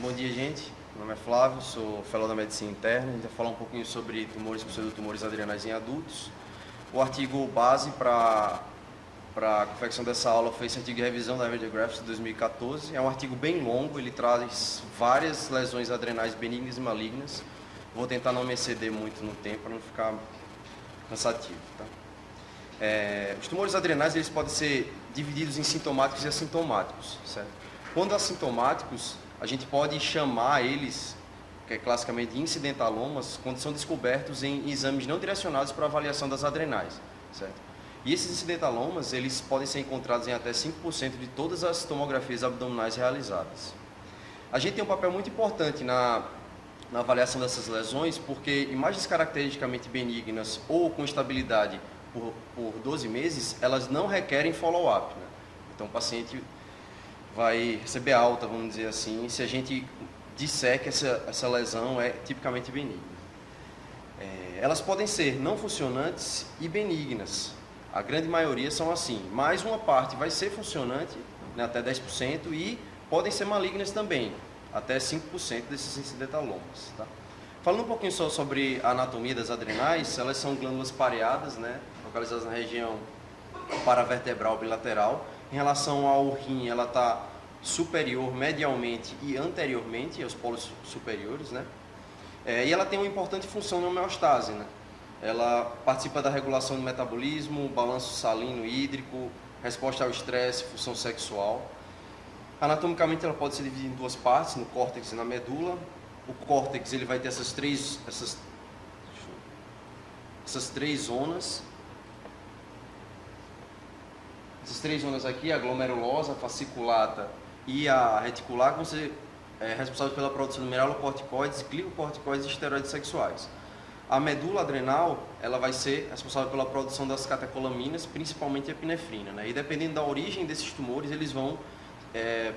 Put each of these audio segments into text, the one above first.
Bom dia, gente. Meu nome é Flávio, sou fellow da Medicina Interna. A gente vai falar um pouquinho sobre tumores e pseudotumores adrenais em adultos. O artigo base para a confecção dessa aula foi esse artigo de revisão da Radiographics de 2014. É um artigo bem longo, ele traz várias lesões adrenais benignas e malignas. Vou tentar não me exceder muito no tempo para não ficar cansativo. Tá? Os tumores adrenais eles podem ser divididos em sintomáticos e assintomáticos. Certo? Quando assintomáticos, a gente pode chamar eles, que é classicamente incidentalomas, quando são descobertos em exames não direcionados para avaliação das adrenais. Certo? E esses incidentalomas, eles podem ser encontrados em até 5% de todas as tomografias abdominais realizadas. A gente tem um papel muito importante na avaliação dessas lesões, porque imagens caracteristicamente benignas ou com estabilidade por 12 meses, elas não requerem follow-up. Né? Então, o paciente vai receber alta, vamos dizer assim, se a gente disser que essa lesão é tipicamente benigna. Elas podem ser não funcionantes e benignas. A grande maioria são assim, mas uma parte vai ser funcionante, né, até 10%, e podem ser malignas também, até 5% desses incidentalomas. Tá? Falando um pouquinho só sobre a anatomia das adrenais, elas são glândulas pareadas, né, localizadas na região paravertebral bilateral. Em relação ao rim, ela está superior, medialmente e anteriormente aos polos superiores, né? E ela tem uma importante função na homeostase, né? Ela participa da regulação do metabolismo, balanço salino hídrico, resposta ao estresse, função sexual. Anatomicamente, ela pode ser dividida em duas partes, no córtex e na medula. O córtex ele vai ter essas três zonas. Essas três zonas aqui, a glomerulosa, a fasciculata e a reticular, vão ser responsáveis pela produção de mineralocorticoides, glicocorticoides e esteroides sexuais. A medula adrenal, ela vai ser responsável pela produção das catecolaminas, principalmente a epinefrina. Né? E dependendo da origem desses tumores, eles vão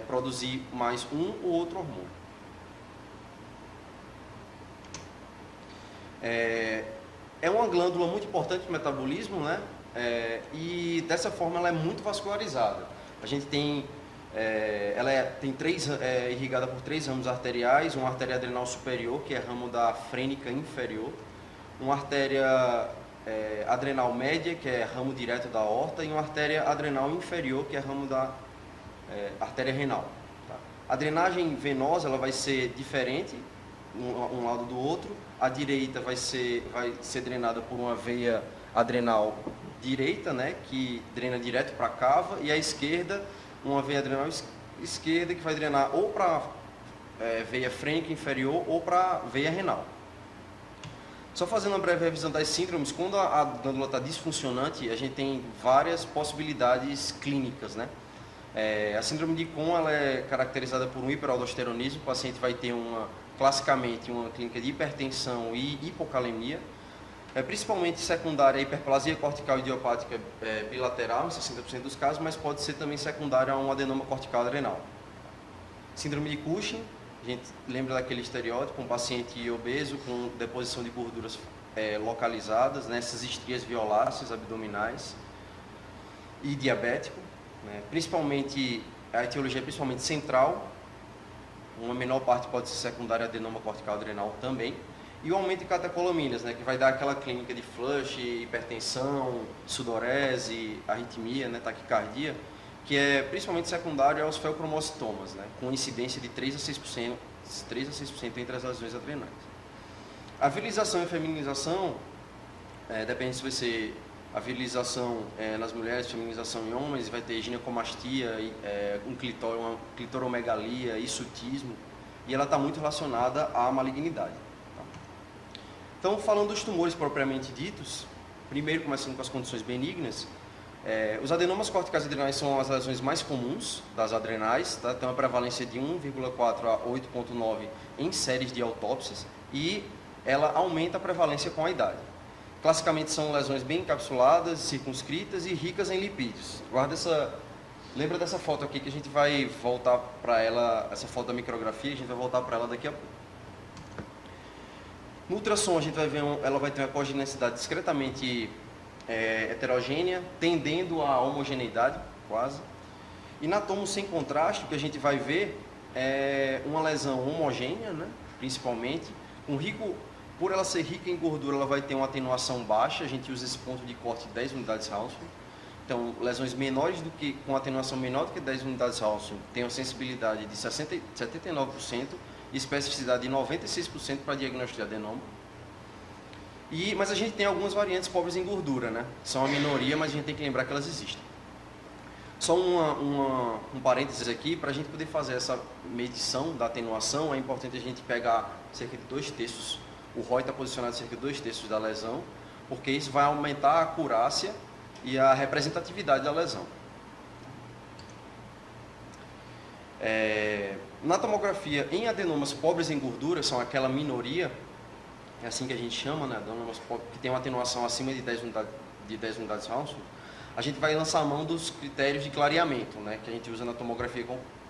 produzir mais um ou outro hormônio. É uma glândula muito importante para o metabolismo, né? E dessa forma ela é muito vascularizada. A gente tem, irrigada por 3 ramos arteriais, uma artéria adrenal superior, que é ramo da frênica inferior, uma artéria adrenal média, que é ramo direto da aorta, e uma artéria adrenal inferior, que é ramo da artéria renal. Tá? A drenagem venosa ela vai ser diferente, um lado do outro. A direita vai ser drenada por uma veia adrenal direita, né, que drena direto para a cava, e a esquerda, uma veia adrenal esquerda que vai drenar ou para veia frênica inferior ou para a veia renal. Só fazendo uma breve revisão das síndromes, quando a glândula está disfuncionante, a gente tem várias possibilidades clínicas, né? A síndrome de Kohn ela é caracterizada por um hiperaldosteronismo. O paciente vai ter classicamente uma clínica de hipertensão e hipocalemia, principalmente secundária à hiperplasia cortical idiopática bilateral, em 60% dos casos, mas pode ser também secundária a um adenoma cortical adrenal. Síndrome de Cushing, a gente lembra daquele estereótipo, um paciente obeso com deposição de gorduras localizadas, nessas estrias violáceas abdominais, e diabético, né? Principalmente, a etiologia é principalmente central, uma menor parte pode ser secundária a adenoma cortical adrenal também. E o aumento de catecolaminas, né, que vai dar aquela clínica de flush, hipertensão, sudorese, arritmia, né, taquicardia, que é principalmente secundário aos feocromocitomas, né, com incidência de 3 a 6% entre as lesões adrenais. A virilização e a feminização, depende se vai ser a virilização nas mulheres, feminização em homens, vai ter ginecomastia, uma clitoromegalia, hirsutismo, e ela está muito relacionada à malignidade. Então, falando dos tumores propriamente ditos, primeiro começando com as condições benignas, os adenomas corticais adrenais são as lesões mais comuns das adrenais, tá? Tem uma prevalência de 1,4 a 8,9 em séries de autópsias, e ela aumenta a prevalência com a idade. Classicamente são lesões bem encapsuladas, circunscritas e ricas em lipídios. Lembra dessa foto aqui que a gente vai voltar para ela, essa foto da micrografia, a gente vai voltar para ela daqui a pouco. No ultrassom, a gente vai ver ela vai ter uma cogenicidade discretamente heterogênea, tendendo à homogeneidade, quase. E na tomo sem contraste, o que a gente vai ver é uma lesão homogênea, né? Principalmente, por ela ser rica em gordura, ela vai ter uma atenuação baixa, a gente usa esse ponto de corte de 10 unidades Hounsfield. Então, lesões menores com atenuação menor do que 10 unidades Hounsfield tem uma sensibilidade de 79% e especificidade de 96% para diagnóstico de adenoma. Mas a gente tem algumas variantes pobres em gordura, né? São a minoria, mas a gente tem que lembrar que elas existem. Só um parênteses aqui, para a gente poder fazer essa medição da atenuação, é importante a gente pegar cerca de 2/3. O ROI está posicionado cerca de 2/3 da lesão, porque isso vai aumentar a acurácia e a representatividade da lesão. Na tomografia, em adenomas pobres em gordura, são aquela minoria, é assim que a gente chama, né? Adenomas que tem uma atenuação acima de 10 unidades Hounsfield, a gente vai lançar a mão dos critérios de clareamento, né? Que a gente usa na tomografia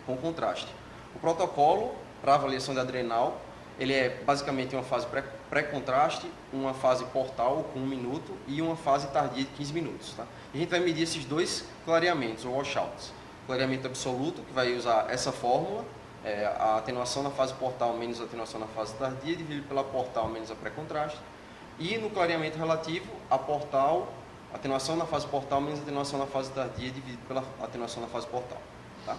com contraste. O protocolo para avaliação da adrenal, ele é basicamente uma fase pré-contraste, uma fase portal com 1 minuto e uma fase tardia de 15 minutos. Tá? E a gente vai medir esses dois clareamentos, ou washouts. Clareamento absoluto, que vai usar essa fórmula, a atenuação na fase portal menos a atenuação na fase tardia, dividido pela portal menos a pré-contraste. E no clareamento relativo, atenuação na fase portal menos a atenuação na fase tardia, dividido pela atenuação na fase portal. Tá?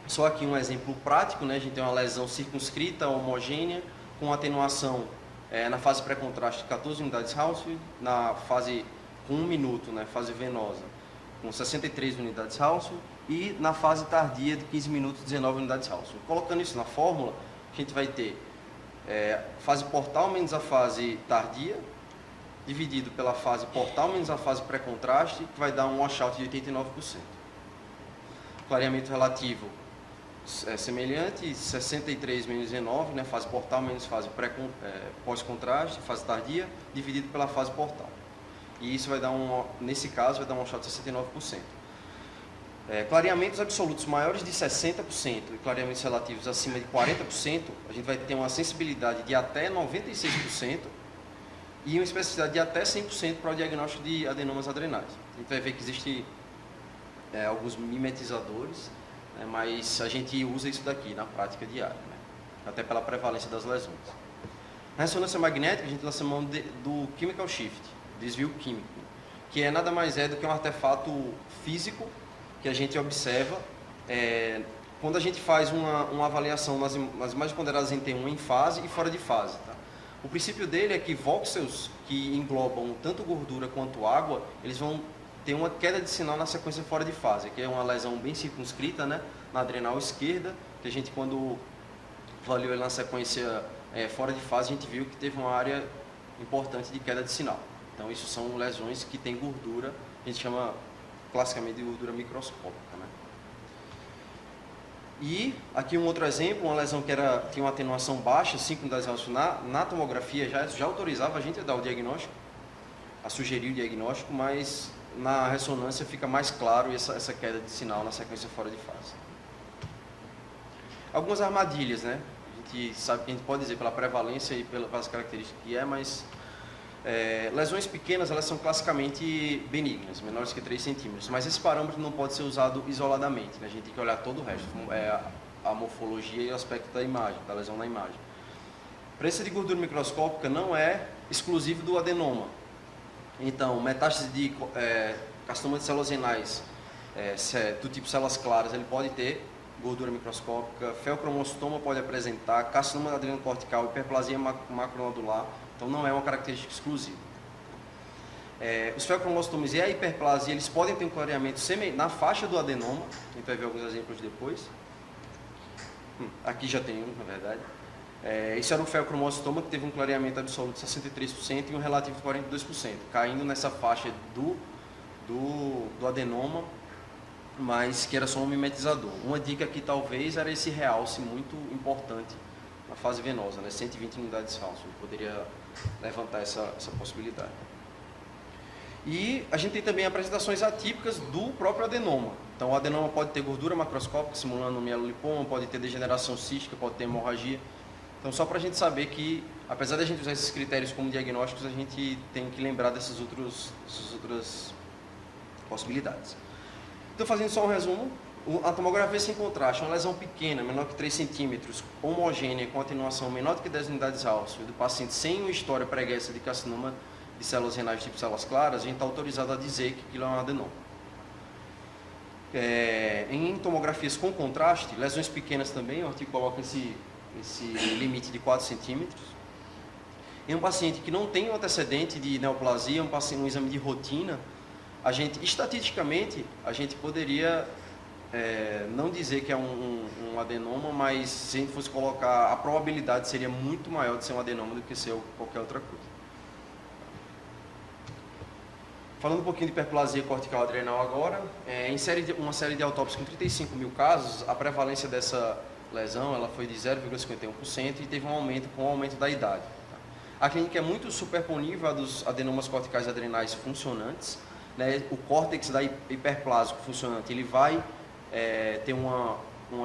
Só aqui um exemplo prático, né? A gente tem uma lesão circunscrita, homogênea, com atenuação na fase pré-contraste de 14 unidades Hounsfield, na fase com 1 minuto, né? Fase venosa, com 63 unidades Hounsfield, e na fase tardia de 15 minutos, 19 unidades Hounsfield. Colocando isso na fórmula, a gente vai ter fase portal menos a fase tardia, dividido pela fase portal menos a fase pré-contraste, que vai dar um washout de 89%. Clareamento relativo semelhante, 63 menos 19, né, fase portal menos fase pós-contraste, fase tardia, dividido pela fase portal. E isso vai dar nesse caso, vai dar um washout de 69%. Clareamentos absolutos maiores de 60% e clareamentos relativos acima de 40%, a gente vai ter uma sensibilidade de até 96%, e uma especificidade de até 100% para o diagnóstico de adenomas adrenais. A gente vai ver que existem alguns mimetizadores, né, mas a gente usa isso daqui na prática diária, né, até pela prevalência das lesões. Na ressonância magnética, a gente lança mão do chemical shift, desvio químico, que nada mais é do que um artefato físico que a gente observa quando a gente faz uma avaliação nas imagens ponderadas em T1 em fase e fora de fase. Tá? O princípio dele é que voxels que englobam tanto gordura quanto água, eles vão ter uma queda de sinal na sequência fora de fase, que é uma lesão bem circunscrita, né, na adrenal esquerda, que a gente, quando avaliou ele na sequência fora de fase, a gente viu que teve uma área importante de queda de sinal. Então, isso são lesões que têm gordura, a gente chama classicamente de gordura microscópica. Né? E aqui um outro exemplo, uma lesão que tinha uma atenuação baixa, 5 unidades Hounsfield, na tomografia já autorizava a gente a dar o diagnóstico, a sugerir o diagnóstico, mas na ressonância fica mais claro essa queda de sinal na sequência fora de fase. Algumas armadilhas, né? A gente sabe que a gente pode dizer pela prevalência e pelas características que mas lesões pequenas, elas são classicamente benignas, menores que 3 centímetros, mas esse parâmetro não pode ser usado isoladamente, né? A gente tem que olhar todo o resto, a morfologia e o aspecto da imagem, da lesão na imagem. A presença de gordura microscópica não é exclusivo do adenoma. Então, metástase de carcinoma de células renais do tipo células claras, ele pode ter gordura microscópica, feocromostoma pode apresentar, carcinoma adrenocortical, hiperplasia macronodular, então não é uma característica exclusiva. Os feocromostomas e a hiperplasia, eles podem ter um clareamento na faixa do adenoma, a gente vai ver alguns exemplos depois. Aqui já tem um, na verdade. Esse era um feocromostoma que teve um clareamento absoluto de 63% e um relativo de 42%, caindo nessa faixa do adenoma, mas que era só um mimetizador. Uma dica aqui talvez era esse realce muito importante na fase venosa, né? 120 unidades Hounsfield, poderia levantar essa possibilidade. E a gente tem também apresentações atípicas do próprio adenoma. Então, o adenoma pode ter gordura macroscópica, simulando um mielolipoma, pode ter degeneração cística, pode ter hemorragia. Então, só para a gente saber que, apesar de a gente usar esses critérios como diagnósticos, a gente tem que lembrar dessas outras possibilidades. Então, fazendo só um resumo, A tomografia sem contraste, uma lesão pequena, menor que 3 centímetros, homogênea, com atenuação menor do que 10 unidades Hounsfield, do paciente sem uma história pregressa de carcinoma de células renais tipo células claras, a gente está autorizado a dizer que aquilo é um adenoma. Em tomografias com contraste, lesões pequenas também, o artigo coloca esse limite de 4 centímetros. Em um paciente que não tem um antecedente de neoplasia, um exame de rotina, estatisticamente, a gente poderia não dizer que é um adenoma, mas se a gente fosse colocar, a probabilidade seria muito maior de ser um adenoma do que ser qualquer outra coisa. Falando um pouquinho de hiperplasia cortical adrenal agora, uma série de autópsias com 35 mil casos, a prevalência dessa lesão ela foi de 0,51% e teve um aumento com o aumento da idade. A clínica é muito superponível a dos adenomas corticais adrenais funcionantes, né? O córtex da hiperplásico funcionante ele vai ter uma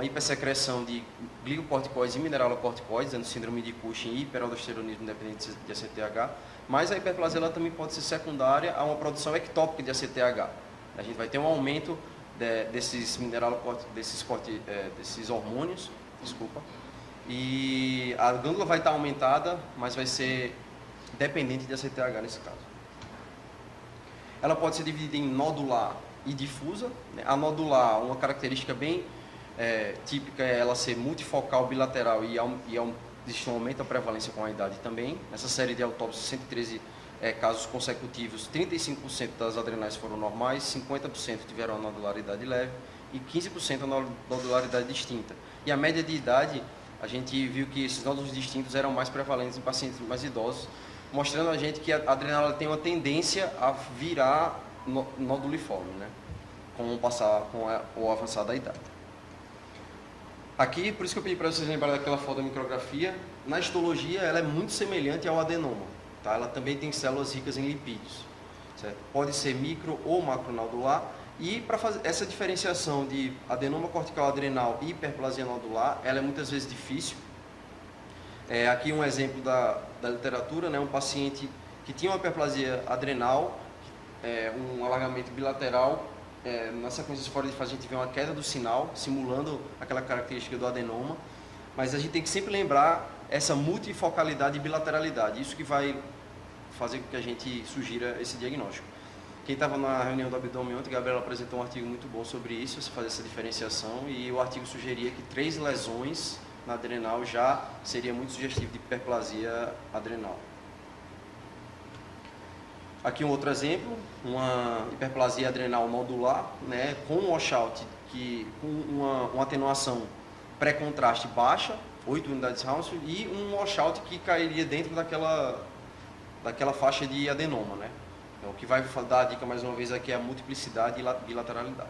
hipersecreção de glicocorticoides e mineralocorticoides, dando síndrome de Cushing e hiperaldosteronismo independente de ACTH, mas a hiperplasia ela também pode ser secundária a uma produção ectópica de ACTH. A gente vai ter um aumento desses hormônios, e a glândula vai estar aumentada, mas vai ser dependente de ACTH nesse caso. Ela pode ser dividida em nodular e difusa. A nodular, uma característica bem típica é ela ser multifocal, bilateral e existe um aumento da prevalência com a idade também. Nessa série de autópsias, 113 casos consecutivos, 35% das adrenais foram normais, 50% tiveram a nodularidade leve e 15% a nodularidade distinta. E a média de idade, a gente viu que esses nódulos distintos eram mais prevalentes em pacientes mais idosos, mostrando a gente que a adrenal tem uma tendência a virar noduliforme, né? Com o avançar da idade. Aqui, por isso que eu pedi para vocês lembrarem daquela foto da micrografia, na histologia ela é muito semelhante ao adenoma, tá? Ela também tem células ricas em lipídios, certo? Pode ser micro ou macronodular, e para fazer essa diferenciação de adenoma cortical adrenal e hiperplasia nodular, ela é muitas vezes difícil. Aqui um exemplo da literatura, né? Um paciente que tinha uma hiperplasia adrenal, um alargamento bilateral, na sequência fora de fase a gente vê uma queda do sinal, simulando aquela característica do adenoma, mas a gente tem que sempre lembrar essa multifocalidade e bilateralidade, isso que vai fazer com que a gente sugira esse diagnóstico. Quem estava na reunião do abdômen ontem, Gabriela apresentou um artigo muito bom sobre isso, fazer essa diferenciação, e o artigo sugeria que 3 lesões na adrenal já seria muito sugestivo de hiperplasia adrenal. Aqui um outro exemplo, uma hiperplasia adrenal nodular, né, com um washout, com uma atenuação pré-contraste baixa, 8 unidades Hounsfield, e um washout que cairia dentro daquela faixa de adenoma, né? Então, o que vai dar a dica mais uma vez aqui é a multiplicidade e bilateralidade.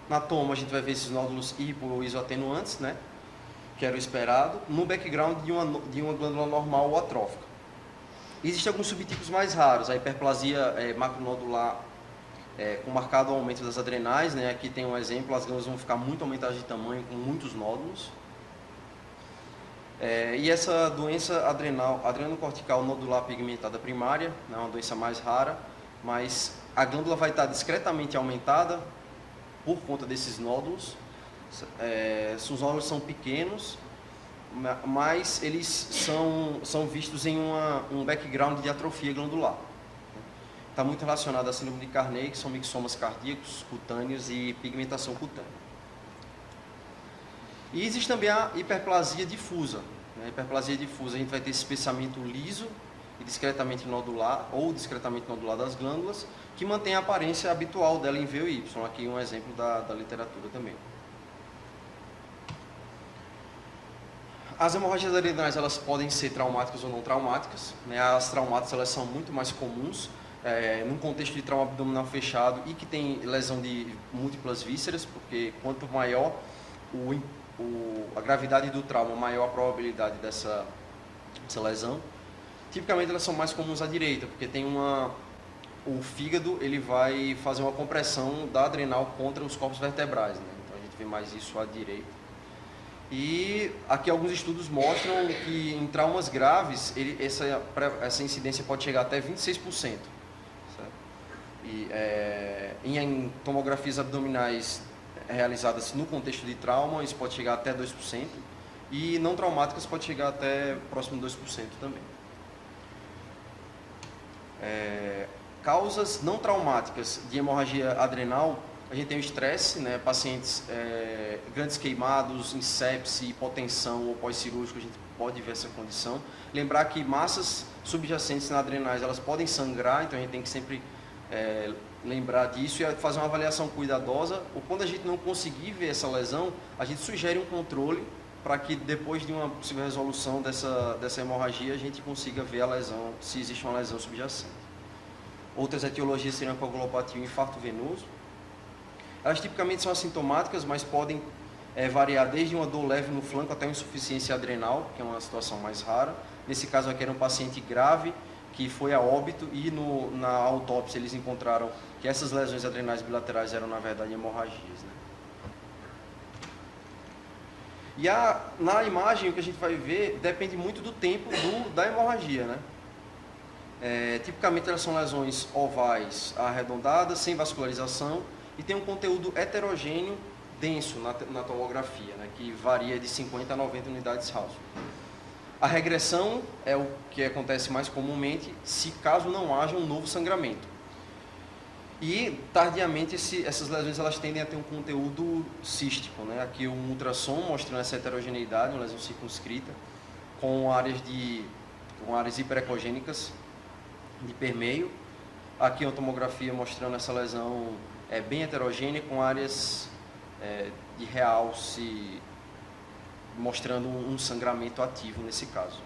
Na toma a gente vai ver esses nódulos hipo ou isoatenuantes, né, que era o esperado, no background de uma glândula normal ou atrófica. Existem alguns subtipos mais raros, a hiperplasia macronodular com marcado aumento das adrenais, né? Aqui tem um exemplo, as glândulas vão ficar muito aumentadas de tamanho, com muitos nódulos. E essa doença adrenocortical nodular pigmentada primária, é uma doença mais rara, mas a glândula vai estar discretamente aumentada por conta desses nódulos. Os nódulos são pequenos, mas eles são vistos em um background de atrofia glandular. Está muito relacionado à síndrome de Carney, que são mixomas cardíacos, cutâneos e pigmentação cutânea. E existe também a hiperplasia difusa. A hiperplasia difusa, a gente vai ter esse espessamento liso e discretamente nodular, ou discretamente nodular das glândulas, que mantém a aparência habitual dela em V ou Y. Aqui um exemplo da literatura também. As hemorragias adrenais, elas podem ser traumáticas ou não traumáticas, né? As traumáticas, elas são muito mais comuns, num contexto de trauma abdominal fechado e que tem lesão de múltiplas vísceras, porque quanto maior a gravidade do trauma, maior a probabilidade dessa lesão. Tipicamente elas são mais comuns à direita, porque tem o fígado ele vai fazer uma compressão da adrenal contra os corpos vertebrais, né? Então a gente vê mais isso à direita. E aqui alguns estudos mostram que em traumas graves essa incidência pode chegar até 26%. Certo? Em tomografias abdominais realizadas no contexto de trauma, isso pode chegar até 2%, e não traumáticas pode chegar até próximo de 2% também. Causas não traumáticas de hemorragia adrenal, a gente tem o estresse, né? Pacientes grandes queimados, em sepse, hipotensão ou pós-cirúrgico, a gente pode ver essa condição. Lembrar que massas subjacentes nas adrenais, elas podem sangrar, então a gente tem que sempre lembrar disso e fazer uma avaliação cuidadosa. Ou quando a gente não conseguir ver essa lesão, a gente sugere um controle para que depois de uma possível resolução dessa hemorragia, a gente consiga ver a lesão, se existe uma lesão subjacente. Outras etiologias seriam a coagulopatia e o infarto venoso. Elas tipicamente são assintomáticas, mas podem variar desde uma dor leve no flanco até uma insuficiência adrenal, que é uma situação mais rara. Nesse caso aqui era um paciente grave, que foi a óbito, e na autópsia eles encontraram que essas lesões adrenais bilaterais eram, na verdade, hemorragias, né? E na imagem, o que a gente vai ver depende muito do tempo da hemorragia, né? Tipicamente elas são lesões ovais arredondadas, sem vascularização, e tem um conteúdo heterogêneo denso na tomografia, né? Que varia de 50 a 90 unidades Hounsfield. A regressão é o que acontece mais comumente, caso não haja um novo sangramento. E, tardiamente, essas lesões elas tendem a ter um conteúdo cístico, né? Aqui um ultrassom mostrando essa heterogeneidade, uma lesão circunscrita, com áreas hiperecogênicas de permeio. Aqui uma tomografia mostrando essa lesão bem heterogênea, com áreas de realce, mostrando um sangramento ativo nesse caso.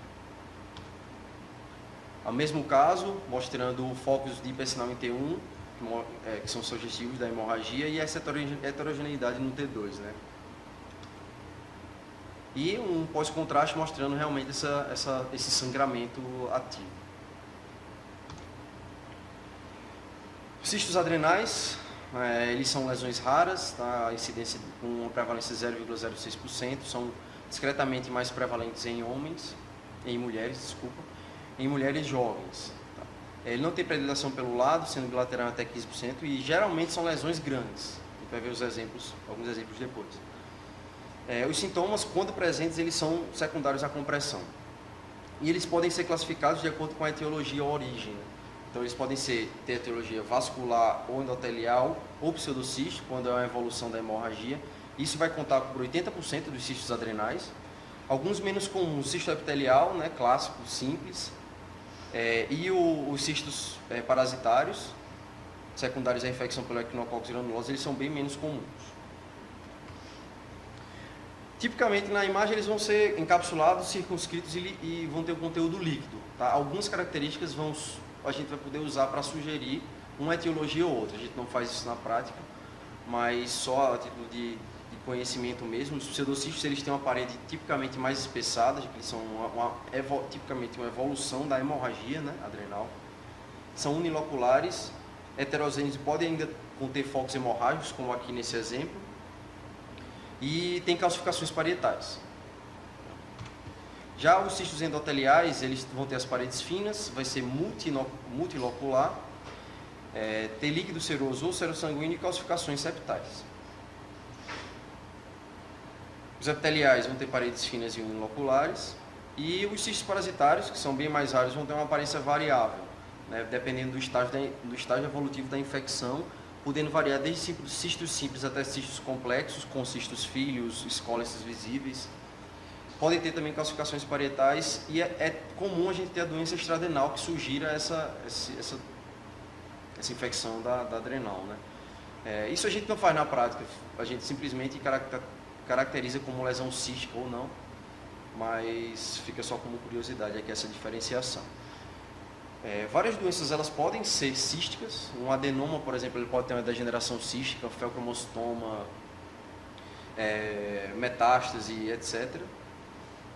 O mesmo caso, mostrando focos de hipersinal em T1, que são sugestivos da hemorragia, e essa heterogeneidade no T2, né? E um pós-contraste mostrando realmente esse sangramento ativo. Cistos adrenais, eles são lesões raras, tá? A incidência com uma prevalência de 0,06%, são discretamente mais prevalentes em mulheres, em mulheres jovens. Tá? Ele não tem predileção pelo lado, sendo bilateral até 15%, e geralmente são lesões grandes. A gente vai ver alguns exemplos depois. Os sintomas, quando presentes, eles são secundários à compressão. E eles podem ser classificados de acordo com a etiologia ou origem. Então, eles podem ter etiologia vascular ou endotelial ou pseudocístico, quando é uma evolução da hemorragia. Isso vai contar por 80% dos cistos adrenais. Alguns menos comuns, cisto epitelial, né, clássico, simples. E os cistos parasitários, secundários à infecção pelo Echinococcus granulosa, eles são bem menos comuns. Tipicamente, na imagem, eles vão ser encapsulados, circunscritos e vão ter um conteúdo líquido. Tá? Algumas características a gente vai poder usar para sugerir uma etiologia ou outra. A gente não faz isso na prática, mas só a título de conhecimento mesmo. Os pseudocistos, eles têm uma parede tipicamente mais espessada, que são tipicamente uma evolução da hemorragia, né, adrenal. São uniloculares, heterogêneos, podem ainda conter focos hemorrágicos, como aqui nesse exemplo, e tem calcificações parietais. Já os cistos endoteliais, eles vão ter as paredes finas, vai ser multilocular, ter líquido seroso ou serossanguíneo e calcificações septais. Os epiteliais vão ter paredes finas e uniloculares, e os cistos parasitários, que são bem mais raros, vão ter uma aparência variável, né, dependendo do estágio evolutivo da infecção, podendo variar desde cistos simples até cistos complexos, com cistos filhos, escólices visíveis. Podem ter também calcificações parietais, e é comum a gente ter a doença extradenal que sugira essa infecção da adrenal, né? Isso a gente não faz na prática, a gente simplesmente caracteriza como lesão cística ou não, mas fica só como curiosidade aqui essa diferenciação. Várias doenças elas podem ser císticas. Um adenoma, por exemplo, ele pode ter uma degeneração cística, felcromostoma, metástase, etc.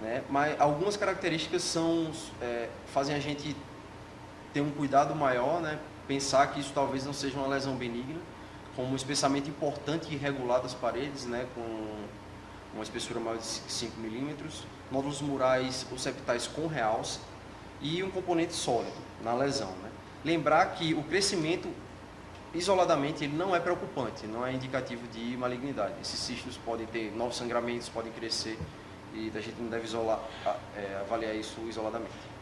Né? Mas algumas características fazem a gente ter um cuidado maior, né? Pensar que isso talvez não seja uma lesão benigna, como um espessamento importante e irregular das paredes, né? Com uma espessura maior de 5 milímetros, nódulos murais ou septais com realce e um componente sólido na lesão. Né? Lembrar que o crescimento isoladamente ele não é preocupante, não é indicativo de malignidade. Esses cistos podem ter novos sangramentos, podem crescer e a gente não deve avaliar isso isoladamente.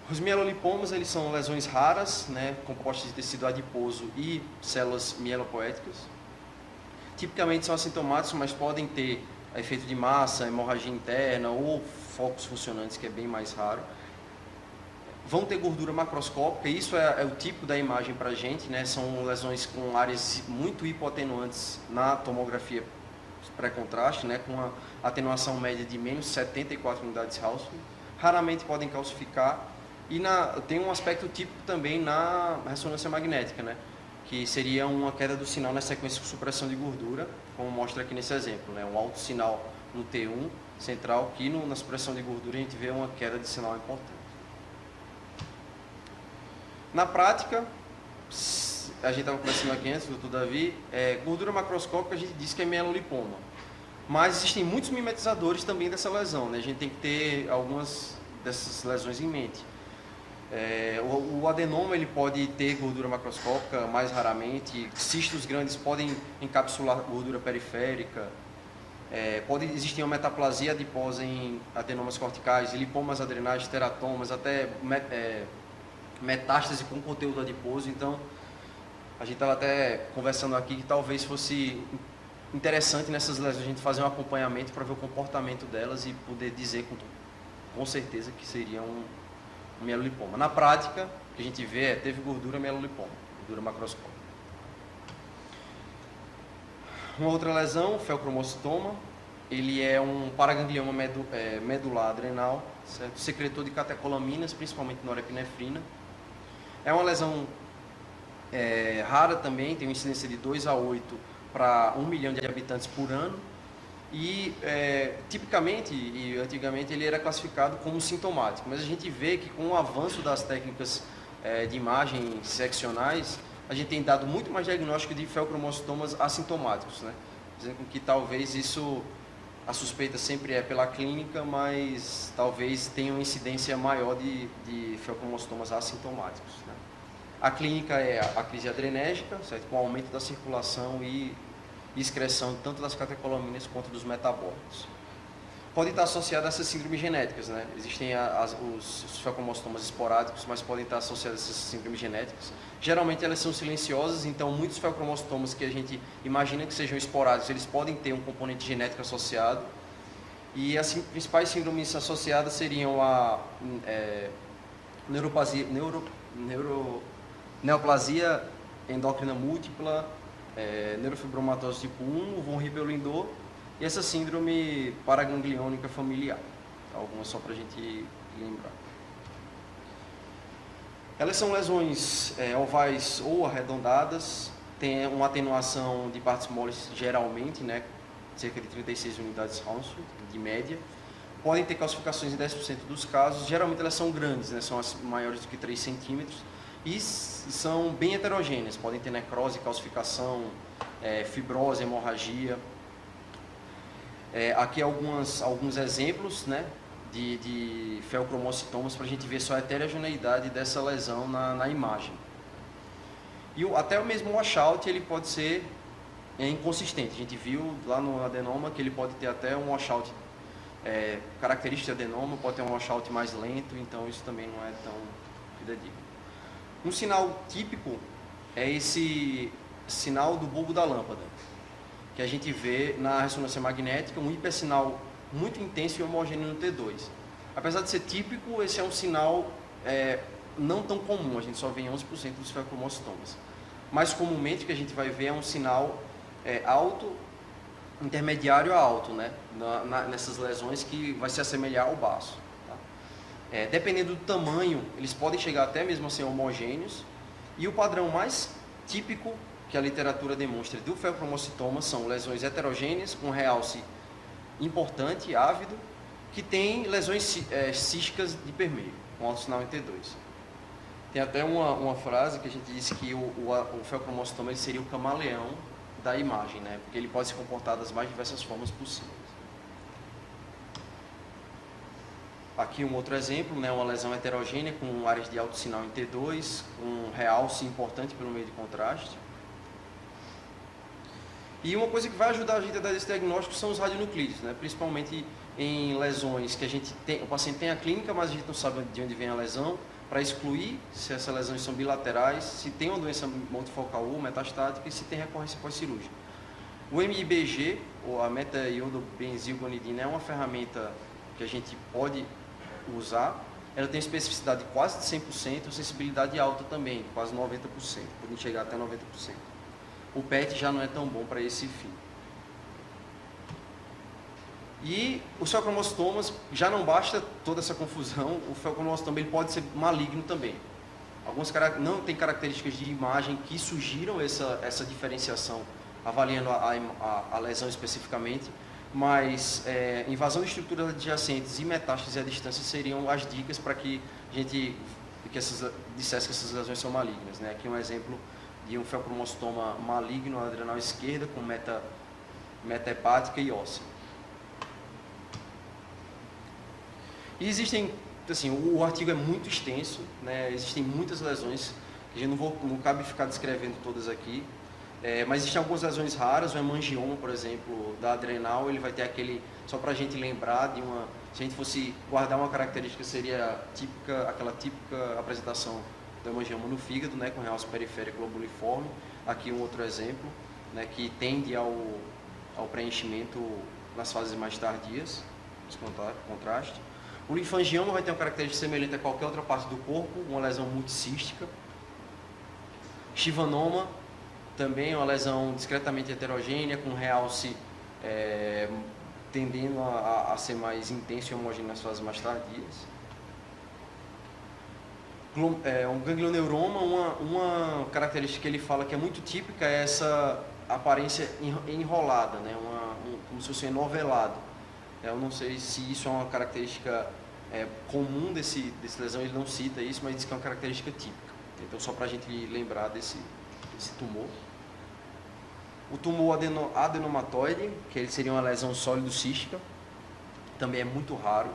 Os mielolipomas, eles são lesões raras, né, compostas de tecido adiposo e células mielopoéticas. Tipicamente são assintomáticos, mas podem ter efeito de massa, hemorragia interna ou focos funcionantes, que é bem mais raro. Vão ter gordura macroscópica, isso é o tipo da imagem para a gente, né? São lesões com áreas muito hipoatenuantes na tomografia pré-contraste, né? Com uma atenuação média de menos 74 unidades Hounsfield. Raramente podem calcificar. E tem um aspecto típico também na ressonância magnética, né? Que seria uma queda do sinal na sequência de supressão de gordura, como mostra aqui nesse exemplo, né? Um alto sinal no T1 central, que na supressão de gordura a gente vê uma queda de sinal importante. Na prática, a gente estava conversando aqui antes, doutor Davi, gordura macroscópica a gente diz que é mielolipoma. Mas existem muitos mimetizadores também dessa lesão, né? A gente tem que ter algumas dessas lesões em mente. O adenoma ele pode ter gordura macroscópica mais raramente, cistos grandes podem encapsular gordura periférica, pode existir uma metaplasia adiposa em adenomas corticais, lipomas adrenais, teratomas, até metástase com conteúdo adiposo. Então, a gente estava até conversando aqui que talvez fosse interessante nessas lesões a gente fazer um acompanhamento para ver o comportamento delas e poder dizer com certeza que seria um mielolipoma. Na prática, o que a gente vê teve gordura mielolipoma, gordura macroscópica. Uma outra lesão, feocromocitoma, ele é um paraganglioma medular adrenal, certo? Secretor de catecolaminas, principalmente norepinefrina. É uma lesão rara também, tem uma incidência de 2 a 8 para 1 milhão de habitantes por ano. E tipicamente e antigamente ele era classificado como sintomático, mas a gente vê que com o avanço das técnicas de imagem seccionais, a gente tem dado muito mais diagnóstico de feocromocitomas assintomáticos, né? Dizendo que talvez isso, a suspeita sempre é pela clínica, mas talvez tenha uma incidência maior de feocromocitomas assintomáticos, né? A clínica é a crise adrenérgica, certo? Com aumento da circulação e excreção tanto das catecolaminas quanto dos metabólitos. Pode estar associada a essas síndromes genéticas, né? Existem os feocromocitomas esporádicos, mas podem estar associadas a essas síndromes genéticas. Geralmente elas são silenciosas, então muitos feocromocitomas que a gente imagina que sejam esporádicos, eles podem ter um componente genético associado. E as principais síndromes associadas seriam a neoplasia endócrina múltipla, neurofibromatose tipo 1, von Hippel-Lindau e essa síndrome paragangliônica familiar. Algumas só para a gente lembrar. Elas são lesões ovais ou arredondadas, tem uma atenuação de partes moles geralmente, né, cerca de 36 unidades Hounsfield, de média. Podem ter calcificações em 10% dos casos, geralmente elas são grandes, né, são as maiores do que 3 centímetros. E são bem heterogêneas, podem ter necrose, calcificação, fibrose, hemorragia. Aqui alguns exemplos, né, de feocromocitomas para a gente ver só a heterogeneidade dessa lesão na imagem. E até mesmo o washout ele pode ser inconsistente. A gente viu lá no adenoma que ele pode ter até um washout característico de adenoma, pode ter um washout mais lento, então isso também não é tão fidedigno. Um sinal típico é esse sinal do bulbo da lâmpada, que a gente vê na ressonância magnética, um hipersinal muito intenso e homogêneo no T2. Apesar de ser típico, esse é um sinal não tão comum, a gente só vê em 11% dos feocromocitomas. Mais comumente o que a gente vai ver é um sinal alto, intermediário a alto, né? Nessas lesões que vai se assemelhar ao baço. Dependendo do tamanho, eles podem chegar até mesmo a ser homogêneos. E o padrão mais típico que a literatura demonstra do feocromocitoma são lesões heterogêneas, com realce importante, ávido, que tem lesões císticas de permeio, com alto sinal em T2. Tem até uma frase que a gente diz que o feocromocitoma ele seria o camaleão da imagem, né? Porque ele pode se comportar das mais diversas formas possíveis. Aqui um outro exemplo, né, uma lesão heterogênea com áreas de alto sinal em T2, um realce importante pelo meio de contraste. E uma coisa que vai ajudar a gente a dar esse diagnóstico são os radionuclídeos, né? Principalmente em lesões que o paciente tem a clínica, mas a gente não sabe de onde vem a lesão, para excluir se essas lesões são bilaterais, se tem uma doença multifocal ou metastática e se tem recorrência pós-cirúrgica. O MIBG, ou a meta-iodobenzilgonidina, é uma ferramenta que a gente pode usar. Ela tem especificidade quase de 100%, sensibilidade alta também, quase 90%, pode chegar até 90%. O PET já não é tão bom para esse fim. E os feocromostomas, já não basta toda essa confusão, o feocromostoma ele pode ser maligno também. Alguns não tem características de imagem que sugiram essa diferenciação, avaliando a lesão especificamente, mas invasão de estruturas adjacentes e metástases à distância seriam as dicas para que a gente dissesse que essas lesões são malignas, né? Aqui um exemplo de um feocromostoma maligno adrenal esquerda com metahepática e óssea. E existem, assim, o artigo é muito extenso, né? Existem muitas lesões, que a gente não cabe ficar descrevendo todas aqui, mas existem algumas lesões raras, o hemangioma, por exemplo, da adrenal, ele vai ter só para a gente lembrar se a gente fosse guardar uma característica, seria aquela típica apresentação do hemangioma no fígado, né, com realce periférico globuliforme. Aqui um outro exemplo, né, que tende ao preenchimento nas fases mais tardias, contraste. O linfangioma vai ter uma característica semelhante a qualquer outra parte do corpo, uma lesão multicística. Chivanoma, também uma lesão discretamente heterogênea, com realce tendendo a ser mais intenso e homogêneo nas fases mais tardias. Um ganglioneuroma, uma característica que ele fala que é muito típica é essa aparência enrolada, né? Como se fosse enovelado. Eu não sei se isso é uma característica comum desse lesão, ele não cita isso, mas diz que é uma característica típica. Então, só para a gente lembrar desse tumor. O tumor adenomatoide, que ele seria uma lesão sólido-cística, também é muito raro.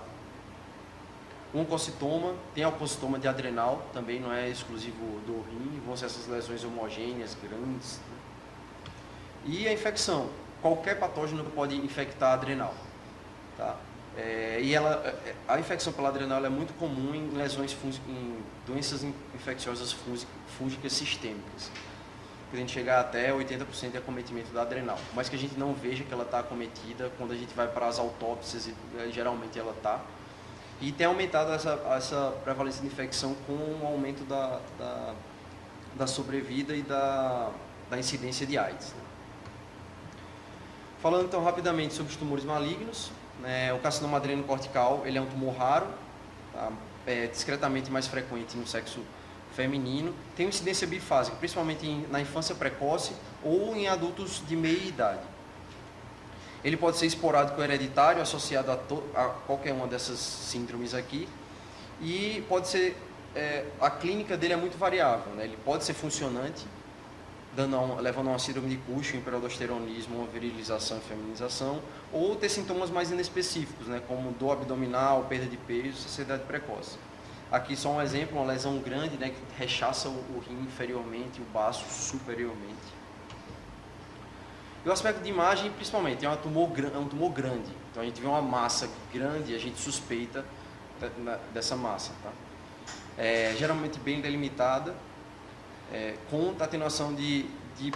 O oncocitoma, tem oncocitoma de adrenal, também não é exclusivo do rim, vão ser essas lesões homogêneas, grandes. E a infecção, qualquer patógeno pode infectar a adrenal. Tá? A infecção pela adrenal é muito comum em lesões em doenças infecciosas fúngicas sistêmicas. A gente chegar até 80% de acometimento da adrenal, mas que a gente não veja que ela está acometida quando a gente vai para as autópsias, geralmente ela está. E tem aumentado essa prevalência de infecção com o aumento da sobrevida e da incidência de AIDS. Né? Falando então rapidamente sobre os tumores malignos, o carcinoma adrenocortical, ele é um tumor raro, tá? É discretamente mais frequente no sexo feminino, tem uma incidência bifásica, principalmente na infância precoce ou em adultos de meia idade. Ele pode ser esporádico hereditário, associado a qualquer uma dessas síndromes aqui, e pode ser, a clínica dele é muito variável, né? Ele pode ser funcionante, levando a uma síndrome de Cushing, hiperaldosteronismo, uma virilização e feminização, ou ter sintomas mais inespecíficos, né? Como dor abdominal, perda de peso, saciedade precoce. Aqui só um exemplo, uma lesão grande, né, que rechaça o rim inferiormente e o baço superiormente. E o aspecto de imagem, principalmente, é um tumor grande. Então a gente vê uma massa grande e a gente suspeita dessa massa. Tá? Geralmente bem delimitada, com atenuação de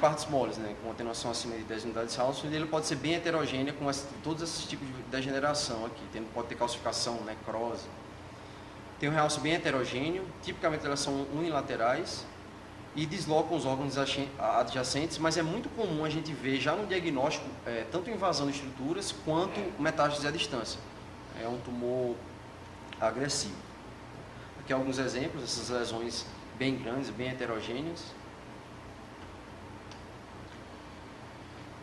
partes moles, né, com atenuação acima de 10 unidades Hounsfield. Ele pode ser bem heterogênea com todos esses tipos de degeneração aqui. Pode ter calcificação, necrose. Tem um realce bem heterogêneo, tipicamente elas são unilaterais e deslocam os órgãos adjacentes, mas é muito comum a gente ver já no diagnóstico tanto invasão de estruturas quanto metástase à distância. É um tumor agressivo. Aqui alguns exemplos, essas lesões bem grandes, bem heterogêneas.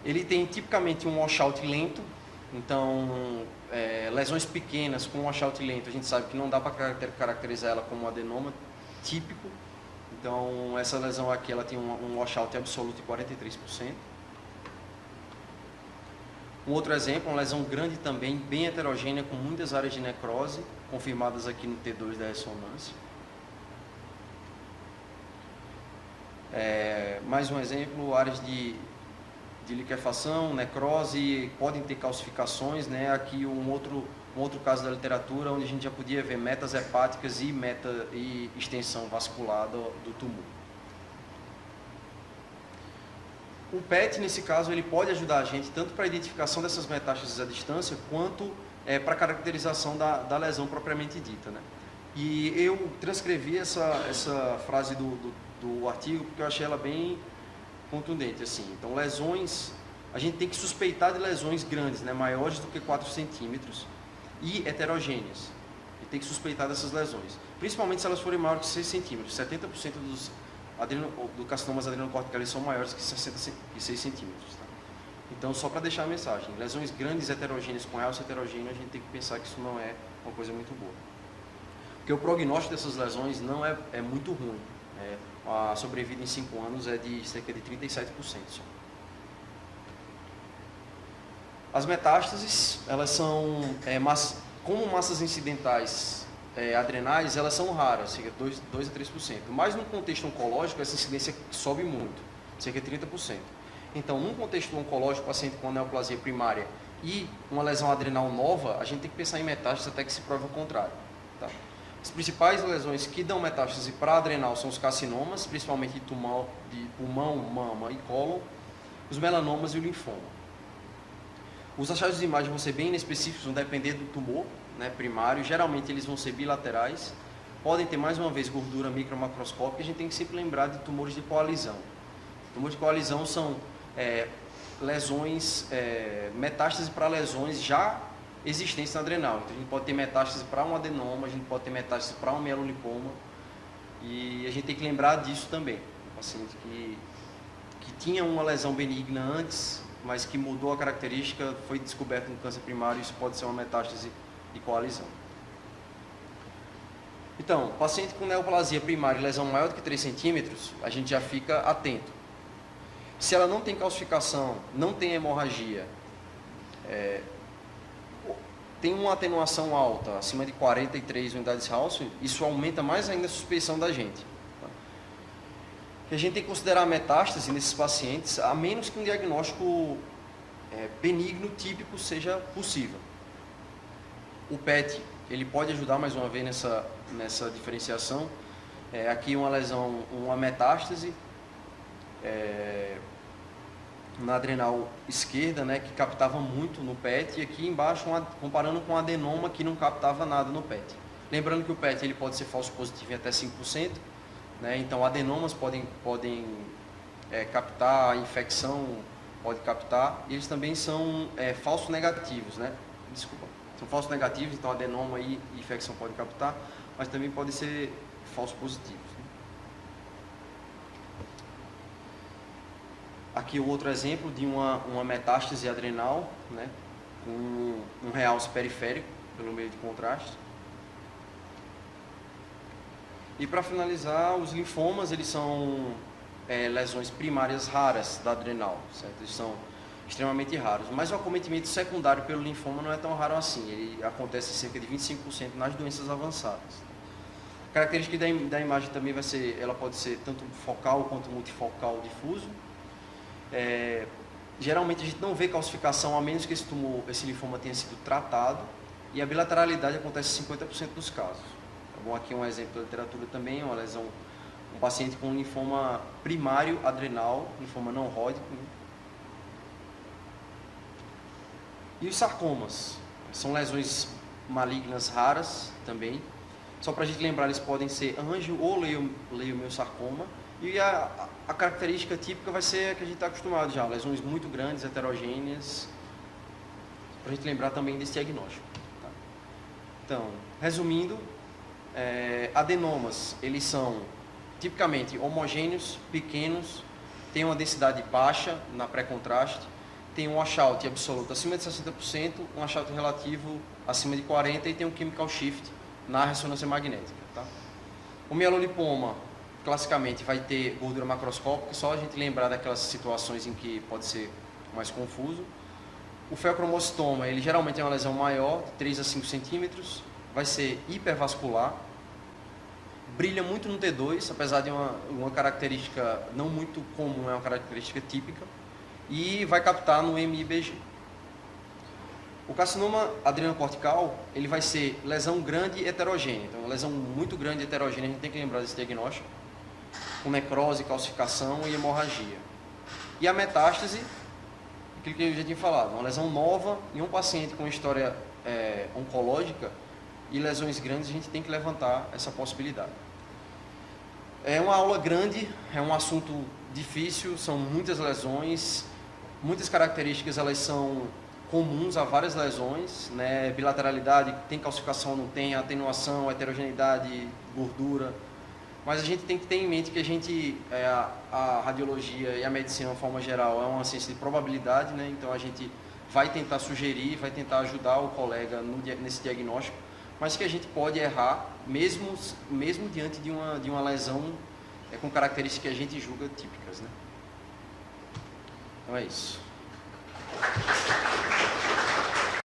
Ele tem tipicamente um washout lento, então lesões pequenas com washout lento, a gente sabe que não dá para caracterizar ela como um adenoma típico. Então essa lesão aqui ela tem um washout absoluto de 43%. Um outro exemplo, uma lesão grande também, bem heterogênea, com muitas áreas de necrose, confirmadas aqui no T2 da ressonância. Mais um exemplo, áreas de liquefação, necrose, podem ter calcificações, né? Aqui um outro caso da literatura, onde a gente já podia ver metas hepáticas e extensão vascular do tumor. O PET, nesse caso, ele pode ajudar a gente tanto para a identificação dessas metástases à distância, quanto para a caracterização da lesão propriamente dita, né? E eu transcrevi essa frase do artigo porque eu achei ela bem contundente, assim. Então, lesões, a gente tem que suspeitar de lesões grandes, né, maiores do que 4 centímetros e heterogêneas. E tem que suspeitar dessas lesões, principalmente se elas forem maiores que 6 centímetros. 70% do carcinomas adrenocorticais são maiores que 6 centímetros. Tá? Então, só para deixar a mensagem, lesões grandes heterogêneas com realce heterogêneo, a gente tem que pensar que isso não é uma coisa muito boa. Porque o prognóstico dessas lesões não é muito ruim. A sobrevida em 5 anos é de cerca de 37% só. As metástases, elas são, como massas incidentais adrenais, elas são raras, cerca de 2 a 3%. Mas no contexto oncológico, essa incidência sobe muito, cerca de 30%. Então, num contexto oncológico, paciente com neoplasia primária e uma lesão adrenal nova, a gente tem que pensar em metástases até que se prove o contrário. Tá? As principais lesões que dão metástase para adrenal são os carcinomas, principalmente de pulmão, mama e cólon, os melanomas e o linfoma. Os achados de imagem vão ser bem inespecíficos, vão depender do tumor, né, primário. Geralmente eles vão ser bilaterais, podem ter mais uma vez gordura micromacroscópica. A gente tem que sempre lembrar de tumores de coalizão. Tumores de coalizão são lesões, metástase para lesões já existentes na adrenal. Então a gente pode ter metástase para um adenoma, a gente pode ter metástase para um mielolipoma, e a gente tem que lembrar disso também. O paciente que tinha uma lesão benigna antes, mas que mudou a característica, foi descoberto um câncer primário, isso pode ser uma metástase de coalizão. Então, paciente com neoplasia primária e lesão maior do que 3 centímetros, a gente já fica atento. Se ela não tem calcificação, não tem hemorragia, tem uma atenuação alta, acima de 43 unidades Hounsfield, isso aumenta mais ainda a suspeição da gente. A gente tem que considerar a metástase nesses pacientes, a menos que um diagnóstico benigno típico seja possível. O PET, ele pode ajudar mais uma vez nessa diferenciação. Aqui uma lesão, uma metástase na adrenal esquerda, né, que captava muito no PET, e aqui embaixo, comparando com o adenoma, que não captava nada no PET. Lembrando que o PET ele pode ser falso positivo em até 5%, né, então adenomas podem captar, a infecção pode captar, e eles também são falsos negativos, né? Desculpa, são falsos negativos, então adenoma e infecção pode captar, mas também podem ser falsos positivos. Aqui o outro exemplo de uma metástase adrenal, né, com um realce periférico pelo meio de contraste. E para finalizar, os linfomas, eles são lesões primárias raras da adrenal, certo? Eles são extremamente raros, mas o acometimento secundário pelo linfoma não é tão raro assim, ele acontece em cerca de 25% nas doenças avançadas. A característica da imagem também ela pode ser tanto focal quanto multifocal difuso. Geralmente a gente não vê calcificação a menos que esse linfoma tenha sido tratado, e a bilateralidade acontece em 50% dos casos. Tá bom? Aqui um exemplo da literatura também, uma lesão, um paciente com linfoma primário adrenal, linfoma não Hodgkin. E os sarcomas, são lesões malignas raras também. Só para a gente lembrar, eles podem ser anjo ou leiomiosarcoma. E a característica típica vai ser a que a gente está acostumado já, lesões muito grandes, heterogêneas, para a gente lembrar também desse diagnóstico. Tá? Então, resumindo, adenomas, eles são tipicamente homogêneos, pequenos, têm uma densidade baixa na pré-contraste, tem um washout absoluto acima de 60%, um washout relativo acima de 40% e tem um chemical shift na ressonância magnética. Tá? O mielolipoma, classicamente, vai ter gordura macroscópica, só a gente lembrar daquelas situações em que pode ser mais confuso. O feocromocitoma, ele geralmente é uma lesão maior, de 3 a 5 centímetros, vai ser hipervascular, brilha muito no T2, apesar de uma característica não muito comum, é uma característica típica, e vai captar no MIBG. O carcinoma adrenocortical, ele vai ser lesão grande e heterogênea. Então, lesão muito grande e heterogênea, a gente tem que lembrar desse diagnóstico, com necrose, calcificação e hemorragia. E a metástase, aquilo que eu já tinha falado, uma lesão nova em um paciente com história oncológica e lesões grandes, a gente tem que levantar essa possibilidade. É uma aula grande, é um assunto difícil, são muitas lesões, muitas características elas são comuns a várias lesões, né? Bilateralidade, tem calcificação, não tem, atenuação, heterogeneidade, gordura, mas a gente tem que ter em mente que a radiologia e a medicina, de uma forma geral, é uma ciência de probabilidade, né? Então a gente vai tentar sugerir, vai tentar ajudar o colega nesse diagnóstico, mas que a gente pode errar, mesmo diante de uma lesão com características que a gente julga típicas, né? Então é isso.